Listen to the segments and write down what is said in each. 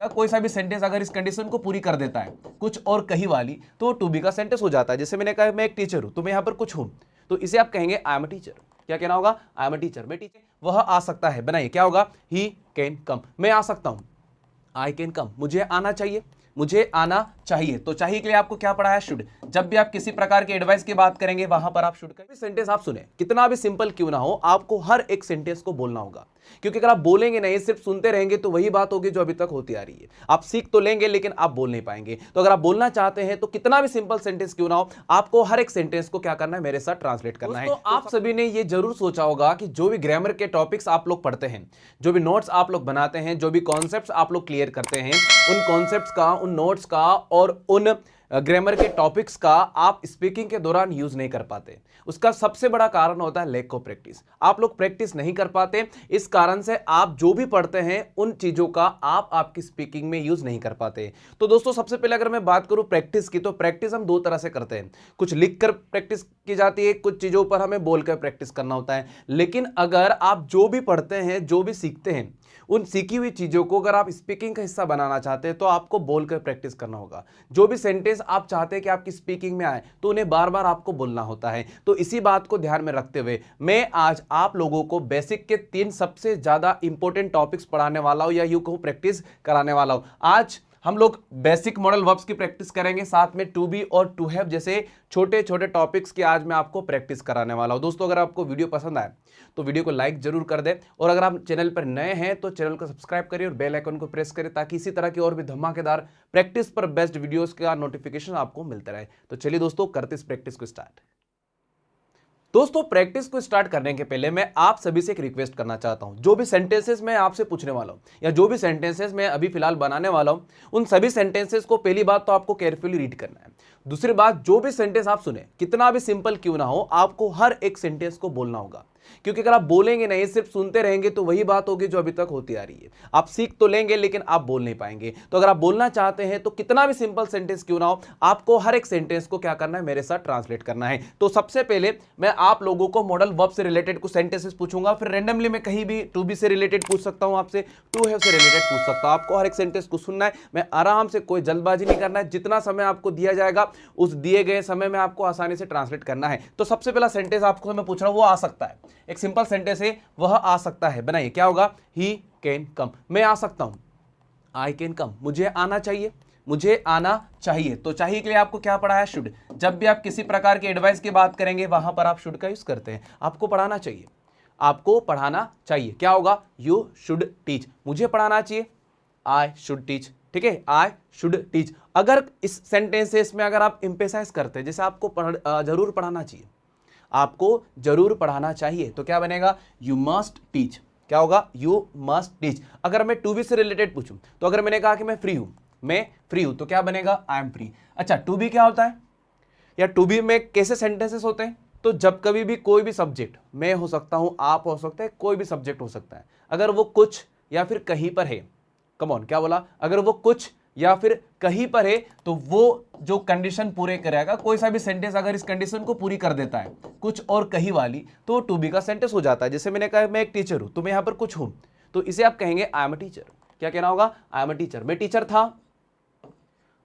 कोई सा भी सेंटेंस अगर इस कंडीशन को पूरी कर देता है, कुछ और कहीं वाली, तो टू बी का सेंटेंस हो जाता है। जैसे मैंने कहा मैं एक टीचर हूं, तो मैं यहां पर कुछ हूं, तो इसे आप कहेंगे आई एम अ टीचर। क्या कहना होगा? आई एम अ टीचर, मैं टीचर। वह आ सकता है, बनाइए क्या होगा? He can come. मैं आ सकता हूं, आई कैन कम। मुझे आना चाहिए, मुझे आना चाहिए। तो चाहिए के लिए आपको क्या पढ़ा है? शुड। जब भी आप किसी प्रकार के एडवाइस की बात करेंगे वहां पर आप शुड करेंगे। सेंटेंस आप सुने, कितना भी सिंपल क्यों ना हो, आपको हर एक सेंटेंस को बोलना होगा, क्योंकि अगर आप बोलेंगे नहीं, सिर्फ सुनते रहेंगे, तो वही बात होगी जो अभी तक होती आ रही है। आप सीख तो लेंगे लेकिन आप बोल नहीं पाएंगे। तो अगर आप बोलना चाहते हैं तो कितना भी सिंपल सेंटेंस क्यों ना हो, आपको हर एक सेंटेंस को क्या करना है? मेरे साथ ट्रांसलेट करना है। तो आप सभी ने ये जरूर सोचा होगा कि जो भी ग्रामर के टॉपिक्स आप लोग पढ़ते हैं, जो भी नोट्स आप लोग बनाते हैं, जो भी कॉन्सेप्ट्स आप लोग क्लियर करते हैं, उन कॉन्सेप्ट्स का, उन नोट्स का और उन ग्रामर के टॉपिक्स का आप स्पीकिंग के दौरान यूज नहीं कर पाते। उसका सबसे बड़ा कारण होता है लैक ऑफ प्रैक्टिस। आप लोग प्रैक्टिस नहीं कर पाते, इस कारण से आप जो भी पढ़ते हैं उन चीजों का आप आपकी स्पीकिंग में यूज नहीं कर पाते। तो दोस्तों सबसे पहले अगर मैं बात करूं प्रैक्टिस की, तो प्रैक्टिस हम दो तरह से करते हैं। कुछ लिखकर प्रैक्टिस की जाती है, कुछ चीजों पर हमें बोलकर प्रैक्टिस करना होता है। लेकिन अगर आप जो भी पढ़ते हैं, जो भी सीखते हैं, उन सीखी हुई चीजों को अगर आप स्पीकिंग का हिस्सा बनाना चाहते हैं तो आपको बोलकर प्रैक्टिस करना होगा। जो भी सेंटेंस आप चाहते हैं कि आपकी स्पीकिंग में आए, तो उन्हें बार बार आपको बोलना होता है। तो इसी बात को ध्यान में रखते हुए मैं आज आप लोगों को बेसिक के 3 सबसे ज्यादा इंपॉर्टेंट टॉपिक्स पढ़ाने वाला हूं, या यूं कहूं प्रैक्टिस कराने वाला हूं। आज हम लोग बेसिक मॉडल वर्ब्स की प्रैक्टिस करेंगे, साथ में टू बी और टू हैव जैसे छोटे छोटे टॉपिक्स की आज मैं आपको प्रैक्टिस कराने वाला हूं। दोस्तों अगर आपको वीडियो पसंद आए तो वीडियो को लाइक जरूर कर दें, और अगर आप चैनल पर नए हैं तो चैनल को सब्सक्राइब करिए और बेल आइकन को प्रेस करें, ताकि इसी तरह की और भी धमाकेदार प्रैक्टिस पर बेस्ड वीडियोस का नोटिफिकेशन आपको मिलता रहे। तो चलिए दोस्तों करते इस प्रैक्टिस को स्टार्ट। दोस्तों प्रैक्टिस को स्टार्ट करने के पहले मैं आप सभी से एक रिक्वेस्ट करना चाहता हूं। जो भी सेंटेंसेस मैं आपसे पूछने वाला हूं, या जो भी सेंटेंसेस मैं अभी फिलहाल बनाने वाला हूं, उन सभी सेंटेंसेस को पहली बात तो आपको केयरफुली रीड करना है। दूसरी बात, जो भी सेंटेंस आप सुने, कितना भी सिंपल क्यों ना हो, आपको हर एक सेंटेंस को बोलना होगा, क्योंकि अगर आप बोलेंगे नहीं, सिर्फ सुनते रहेंगे, तो वही बात होगी जो अभी तक होती आ रही है। आप सीख तो लेंगे लेकिन आप बोल नहीं पाएंगे। तो अगर आप बोलना चाहते हैं तो कितना भी सिंपल सेंटेंस क्यों ना हो, आपको हर एक सेंटेंस को क्या करना है? मेरे साथ ट्रांसलेट करना है। तो सबसे पहले मैं आप लोगों को मॉडल वर्ब से रिलेटेड कुछ सेंटेंसेस पूछूंगा, फिर रैंडमली मैं कहीं भी टू बी से रिलेटेड पूछ सकता हूं, आपसे टू हैव से रिलेटेड पूछ सकता हूं। आपको हर एक सेंटेंस को सुनना है, मैं आराम से, कोई जल्दबाजी नहीं करना है। जितना समय आपको दिया जाएगा उस दिए गए समय में आपको आसानी से ट्रांसलेट करना है। तो सबसे पहला सेंटेंस आपको मैं पूछ रहा हूं, वो आ सकता है, एक सिंपल सेंटेंस है, वह आ सकता है। बनाइए क्या होगा? He can come. मैं आ सकता हूं, आई कैन कम। मुझे आना चाहिए, मुझे आना चाहिए। तो चाहिए के लिए आपको क्या पढ़ा है? शुड। जब भी आप किसी प्रकार की एडवाइस की बात करेंगे वहां पर आप शुड का यूज करते हैं। आपको पढ़ाना चाहिए, आपको पढ़ाना चाहिए। क्या होगा? You should teach. मुझे पढ़ाना चाहिए, आई शुड टीच। ठीक है, आई शुड टीच। अगर इस सेंटेंसेस में अगर आप एम्फेसाइज करते हैं, जैसे आपको जरूर पढ़ाना चाहिए, आपको जरूर पढ़ाना चाहिए, तो क्या बनेगा? You must teach. क्या होगा? You must teach. अगर मैं टू बी से रिलेटेड पूछूं, तो अगर मैंने कहा कि मैं फ्री हूं, मैं फ्री हूं, तो क्या बनेगा? I am free. अच्छा, टू बी क्या होता है, या टू बी में कैसे सेंटेंसेस होते हैं? तो जब कभी भी कोई भी सब्जेक्ट, मैं हो सकता हूं, आप हो सकते हैं, कोई भी सब्जेक्ट हो सकता है, अगर वो कुछ या फिर कहीं पर है, कम ऑन, क्या बोला? अगर वो कुछ या फिर कहीं पर है, तो वो जो कंडीशन पूरे करेगा, कोई सा भी सेंटेंस अगर इस कंडीशन को पूरी कर देता है, कुछ और कहीं वाली, तो टू बी का सेंटेंस हो जाता है। जैसे मैंने कहा मैं एक टीचर हूं, तो मैं यहां पर कुछ हूं, तो इसे आप कहेंगे आई एम अ टीचर। क्या कहना होगा? I am a teacher. मैं टीचर था,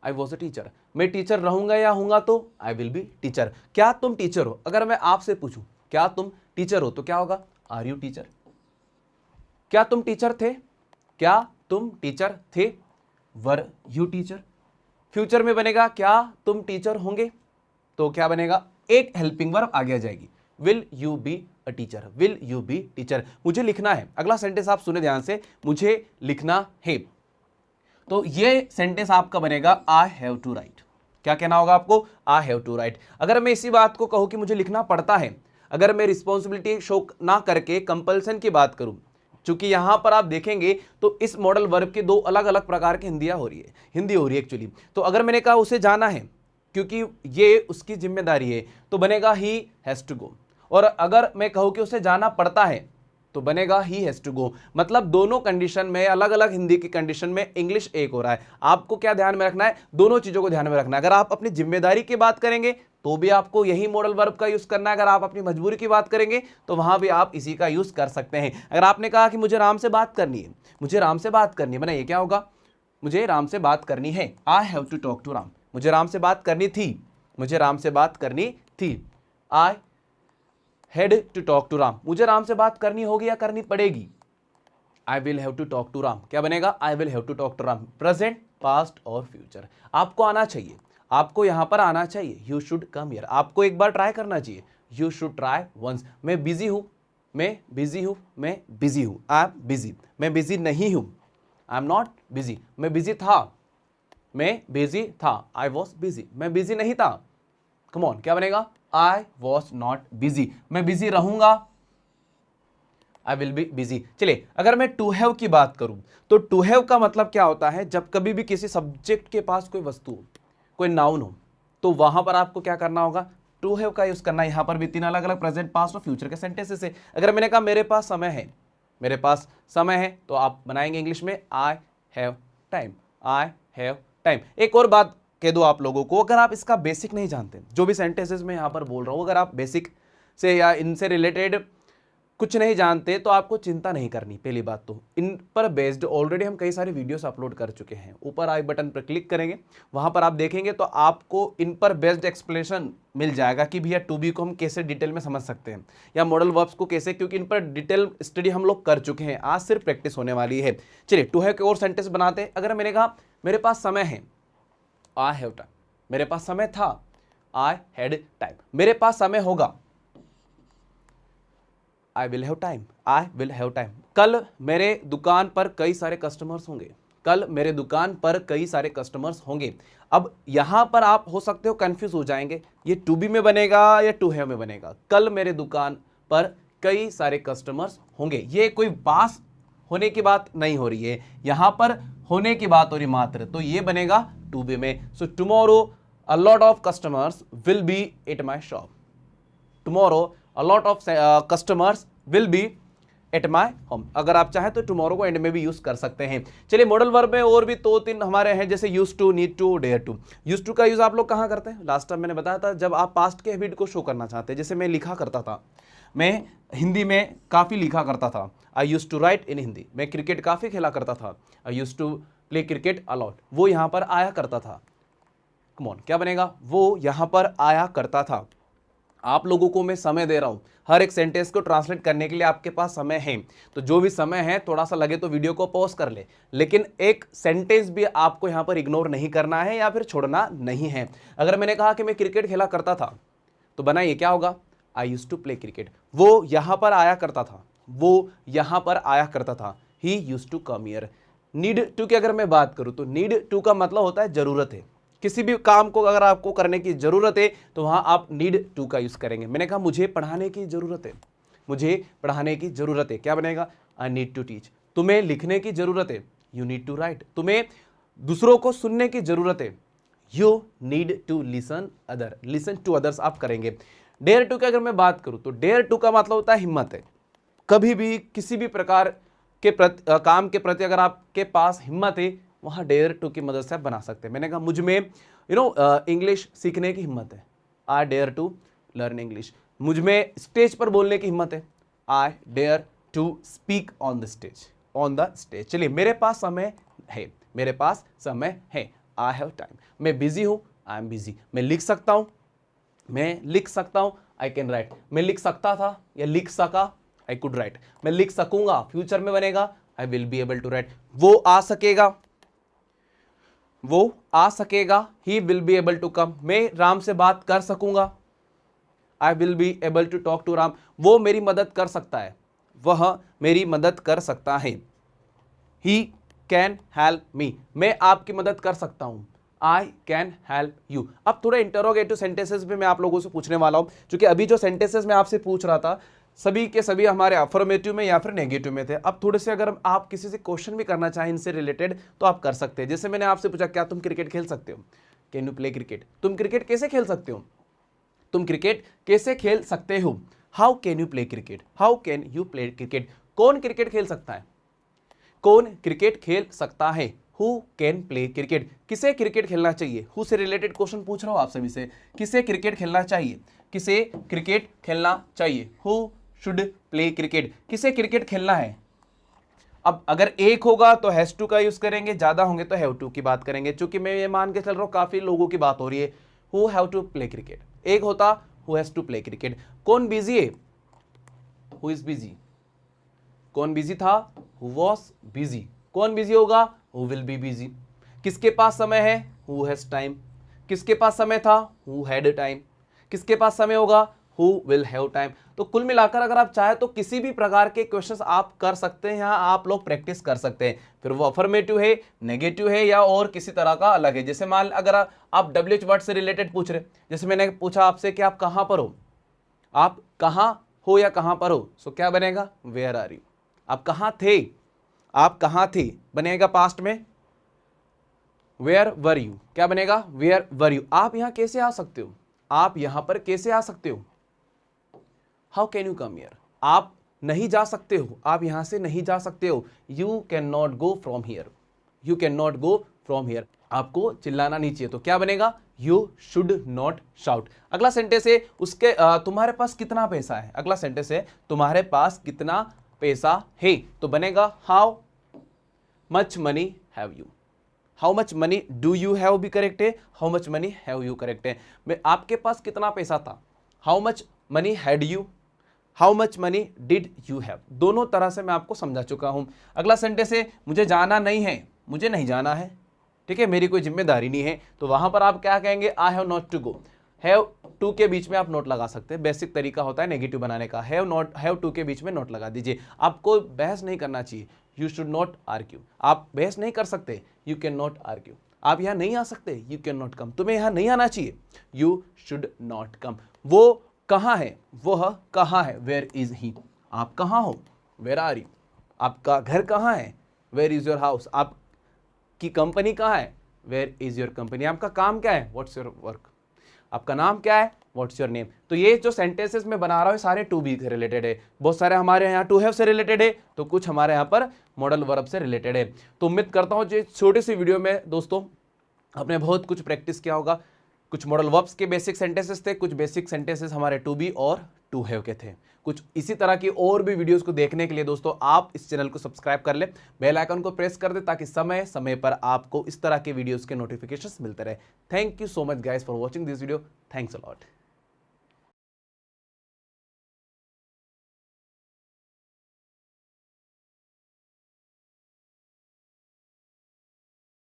आई वॉज अ टीचर। मैं टीचर रहूंगा या हूंगा, तो आई विल बी टीचर। क्या तुम टीचर हो? अगर मैं आपसे पूछूं क्या तुम टीचर हो, तो क्या होगा? Are you teacher. क्या तुम टीचर थे? क्या तुम टीचर थे? Were you teacher. फ्यूचर में बनेगा क्या तुम टीचर होंगे, तो क्या बनेगा? एक हेल्पिंग वर्ब आगे आ जाएगी, will you be a teacher. Will you be teacher. मुझे लिखना है, अगला सेंटेंस आप सुने ध्यान से, मुझे लिखना है, तो ये सेंटेंस आपका बनेगा आई हैव टू राइट। क्या कहना होगा आपको? I have to write. अगर मैं इसी बात को कहूं कि मुझे लिखना पड़ता है, अगर मैं रिस्पॉन्सिबिलिटी शो ना करके कंपल्सन की बात करूं, चूंकि यहां पर आप देखेंगे तो इस मॉडल वर्ब के दो अलग अलग प्रकार की हिंदी हो रही है एक्चुअली। तो अगर मैंने कहा उसे जाना है, क्योंकि ये उसकी जिम्मेदारी है, तो बनेगा ही हैज टू गो। और अगर मैं कहूं कि उसे जाना पड़ता है, तो बनेगा ही हैज टू गो। मतलब दोनों कंडीशन में, अलग अलग हिंदी की कंडीशन में इंग्लिश एक हो रहा है। आपको क्या ध्यान में रखना है? दोनों चीजों को ध्यान में रखना है। अगर आप अपनी जिम्मेदारी की बात करेंगे तो भी आपको यही मॉडल वर्ब का यूज करना है। अगर आप अपनी मजबूरी की बात करेंगे तो वहां भी आप इसी का यूज कर सकते हैं। अगर आपने कहा कि मुझे राम से बात करनी है, मुझे राम से बात करनी है, बनाइए क्या होगा? मुझे राम से बात करनी है, I have to talk to Ram. मुझे राम से बात करनी थी, मुझे राम से बात करनी थी, I had to talk to Ram. मुझे राम से बात करनी होगी या करनी पड़ेगी, I will have to talk to Ram. क्या बनेगा, I will have to talk to Ram. Present, past और फ्यूचर। आपको आना चाहिए, आपको यहां पर आना चाहिए, यू शुड कम हियर। आपको एक बार ट्राई करना चाहिए, यू शुड ट्राई वंस। मैं बिजी हूं, मैं बिजी हूं, मैं बिजी हूं, आई एम बिजी। मैं बिजी नहीं हूं, आई एम नॉट बिजी। मैं बिजी था, मैं बिजी था, आई वॉज बिजी। मैं बिजी नहीं था, कम ऑन, क्या बनेगा, आई वॉज नॉट बिजी। मैं बिजी रहूंगा, आई विल बी बिजी। चलिए, अगर मैं टू हैव की बात करूं तो टू हैव का मतलब क्या होता है, जब कभी भी किसी सब्जेक्ट के पास कोई वस्तु हो, कोई नाउन हो, तो वहां पर आपको क्या करना होगा, टू हैव का यूज करना। यहां पर भी 3 अलग अलग प्रेजेंट, पास्ट और फ्यूचर के सेंटेंसेस है। अगर मैंने कहा मेरे पास समय है, मेरे पास समय है, तो आप बनाएंगे इंग्लिश में आई have time, I have time. एक और बात कह दो आप लोगों को, अगर आप इसका बेसिक नहीं जानते, जो भी सेंटेंसेस मैं यहां पर बोल रहा हूं, अगर आप बेसिक से या इनसे रिलेटेड कुछ नहीं जानते तो आपको चिंता नहीं करनी। पहली बात तो इन पर बेस्ड ऑलरेडी हम कई सारे वीडियोस अपलोड कर चुके हैं। ऊपर आई बटन पर क्लिक करेंगे, वहां पर आप देखेंगे तो आपको इन पर बेस्ड एक्सप्लेनेशन मिल जाएगा कि भैया टू बी को हम कैसे डिटेल में समझ सकते हैं या मॉडल वर्ब्स को कैसे, क्योंकि इन पर डिटेल स्टडी हम लोग कर चुके हैं। आज सिर्फ प्रैक्टिस होने वाली है। चलिए, टू हैव के और सेंटेंस बनाते हैं। अगर मैंने कहा मेरे पास समय है, आई हैव टाइम। मेरे पास समय था, आई हैड टाइम। मेरे पास समय होगा, आई will have time, I will have time. कल मेरे दुकान पर कई सारे कस्टमर्स होंगे, कल मेरे दुकान पर कई सारे कस्टमर्स होंगे। अब यहां पर आप हो सकते हो कंफ्यूज हो जाएंगे, ये टू बी में बनेगा या टू हैव में बनेगा। कल मेरे दुकान पर कई सारे कस्टमर्स होंगे, ये कोई पास होने की बात नहीं हो रही है, यहां पर होने की बात हो रही मात्र, तो ये बनेगा टू बी में। So tomorrow a lot of customers will be at my shop. Tomorrow a lot of customers will be at my home। अगर आप चाहें तो टुमारो को एंड में भी यूज कर सकते हैं। चलिए, मॉडल वर्ब में और भी 2-3 हमारे हैं, जैसे use to, need to, dare to. Use to का यूज आप लोग कहां करते हैं, लास्ट टाइम मैंने बताया था, जब आप पास्ट के हैबिट को शो करना चाहते हैं। जैसे मैं लिखा करता था, मैं हिंदी में काफी लिखा करता था, I used to write in Hindi. मैं क्रिकेट काफी खेला करता था, I used to play cricket a lot. वो यहां पर आया करता था, कम ऑन, क्या बनेगा, वो यहां पर आया करता था। आप लोगों को मैं समय दे रहा हूं, हर एक सेंटेंस को ट्रांसलेट करने के लिए आपके पास समय है, तो जो भी समय है थोड़ा सा लगे तो वीडियो को पॉज कर ले, लेकिन एक सेंटेंस भी आपको यहां पर इग्नोर नहीं करना है या फिर छोड़ना नहीं है। अगर मैंने कहा कि मैं क्रिकेट खेला करता था, तो बनाइए क्या होगा, I used to play cricket. वो यहां पर आया करता था, वो यहां पर आया करता था, he used to come here. Need to की अगर मैं बात करूं तो नीड टू का मतलब होता है जरूरत है। किसी भी काम को अगर आपको करने की जरूरत है तो वहां आप नीड टू का यूज करेंगे। मैंने कहा मुझे पढ़ाने की जरूरत है, मुझे पढ़ाने की जरूरत है, क्या बनेगा, आई नीड टू टीच। तुम्हें लिखने की जरूरत है, यू नीड टू राइट। तुम्हें दूसरों को सुनने की जरूरत है, you need to listen other, listen to others आप करेंगे। डेयर टू की अगर मैं बात करूं तो डेयर टू का मतलब होता है हिम्मत है। कभी भी किसी भी प्रकार के काम के प्रति अगर आपके पास हिम्मत है, वहां डेयर टू की मदद से आप बना सकते हैं। मैंने कहा मुझ में इंग्लिश सीखने की हिम्मत है, I dare to learn English. मुझ में स्टेज पर बोलने की हिम्मत है, I dare to speak on the stage, on the stage. चलिए, मेरे पास समय है, मेरे पास समय है, आई हैव टाइम। मैं बिजी हूं, आई एम बिजी। मैं लिख सकता हूं, मैं लिख सकता हूं, आई कैन राइट। मैं लिख सकता था या लिख सका, आई कुड राइट। मैं लिख सकूंगा, फ्यूचर में बनेगा, I will be able to write. वो आ सकेगा, वो आ सकेगा, he will be able to come. मैं राम से बात कर सकूंगा, I will be able to talk to Ram. वो मेरी मदद कर सकता है, वह मेरी मदद कर सकता है, ही कैन हेल्प मी। मैं आपकी मदद कर सकता हूं, आई कैन हेल्प यू। अब थोड़ा इंटरोगेटिव सेंटेंसेस भी मैं आप लोगों से पूछने वाला हूं, क्योंकि अभी जो सेंटेंसेस मैं आपसे पूछ रहा था सभी के सभी हमारे अफर्मेटिव में या फिर नेगेटिव में थे। अब थोड़े से अगर आप किसी से क्वेश्चन भी करना चाहें इनसे रिलेटेड तो आप कर सकते हैं। जैसे मैंने आपसे पूछा, क्या तुम क्रिकेट खेल सकते हो, कैन यू प्ले क्रिकेट। तुम क्रिकेट कैसे खेल सकते हो, तुम क्रिकेट कैसे खेल सकते हो, how can you play cricket, how can you play cricket. कौन क्रिकेट खेल सकता है, कौन क्रिकेट खेल सकता है, हु कैन प्ले क्रिकेट। किसे क्रिकेट खेलना चाहिए, हु से रिलेटेड क्वेश्चन पूछ रहा हूं आप सभी से। किसे क्रिकेट खेलना चाहिए, किसे क्रिकेट खेलना चाहिए, हु शुड प्ले क्रिकेट। किसे क्रिकेट खेलना है, अब अगर एक होगा तो हैज टू का यूज करेंगे, ज्यादा होंगे तो हैव टू की बात करेंगे। चूंकि मैं ये मान के चल रहा हूं काफी लोगों की बात हो रही है, who have to play cricket, एक होता who has to play cricket. कौन बिजी है, हु इज बिजी। कौन बिजी था, हु वॉज बिजी। कौन बिजी होगा, हु विल बी बिजी। किसके पास समय है, हु हैज टाइम। किसके पास समय था, हु हैड टाइम। किसके पास समय होगा, हु विल हैव टाइम। तो कुल मिलाकर अगर आप चाहे तो किसी भी प्रकार के क्वेश्चंस आप कर सकते हैं, यहाँ आप लोग प्रैक्टिस कर सकते हैं। फिर वो अफर्मेटिव है, नेगेटिव है या और किसी तरह का अलग है। जैसे मान अगर आप WH वर्ड से रिलेटेड पूछ रहे, जैसे मैंने पूछा आपसे कि आप कहाँ पर हो, आप कहाँ हो या कहाँ पर हो, सो क्या बनेगा, वेयर आर यू। आप कहाँ थे, आप कहाँ थे बनेगा पास्ट में, वेयर वर यू। क्या बनेगा, वेयर वर यू। आप यहाँ कैसे आ सकते हो, आप यहाँ पर कैसे आ सकते हो, how can you come here. आप नहीं जा सकते हो, आप यहां से नहीं जा सकते हो, you can not go from here. You can not go from here. आपको चिल्लाना नहीं चाहिए, तो क्या बनेगा, यू शुड नॉट शाउट। अगला सेंटेंस है उसके तुम्हारे पास कितना पैसा है। अगला सेंटेंस है तुम्हारे पास कितना पैसा है, तो बनेगा how much money have you. How much money do you have भी करेक्ट है, how much money have you correct है। मैं आपके पास कितना पैसा था, how much money had you, how much money did you have. दोनों तरह से मैं आपको समझा चुका हूं। अगला सेंटेंस है मुझे जाना नहीं है, मुझे नहीं जाना है, ठीक है, मेरी कोई जिम्मेदारी नहीं है, तो वहां पर आप क्या कहेंगे, I have not to go. Have to के बीच में आप नोट लगा सकते हैं, बेसिक तरीका होता है नेगेटिव बनाने का। हैव टू के बीच में नोट लगा दीजिए। आपको बहस नहीं करना चाहिए, यू शुड नॉट आर्ग्यू। आप बहस नहीं कर सकते, यू कैन नॉट आर्ग्यू। आप यहाँ नहीं आ सकते, यू कैन नॉट कम। तुम्हें यहाँ नहीं आना चाहिए, यू शुड नॉट कम। वो कहाँ है, वह कहाँ है, वेयर इज ही। आप कहाँ हो, वेयर आर यू। आपका घर कहाँ है, वेयर इज योर हाउस। आपकी कंपनी कहाँ है, वेयर इज योर कंपनी। आपका काम क्या है, व्हाट्स योर वर्क। आपका नाम क्या है, व्हाट्स योर नेम। तो ये जो सेंटेंसेस मैं बना रहा हूँ सारे टू बी से रिलेटेड है। बहुत सारे हमारे यहाँ टू हैव से रिलेटेड है, तो कुछ हमारे यहाँ पर मॉडल वर्ब से रिलेटेड है। तो उम्मीद करता हूँ जो छोटी सी वीडियो में दोस्तों आपने बहुत कुछ प्रैक्टिस किया होगा। कुछ मॉडल वर्ब्स के बेसिक सेंटेंसेस थे, कुछ बेसिक सेंटेंसेस हमारे टू बी और टू हैव के थे। कुछ इसी तरह की और भी वीडियोस को देखने के लिए दोस्तों आप इस चैनल को सब्सक्राइब कर ले, बेल आइकन को प्रेस कर दे, ताकि समय समय पर आपको इस तरह के वीडियोस के नोटिफिकेशंस मिलते रहे। Thank you so much guys for watching this video. Thanks a lot.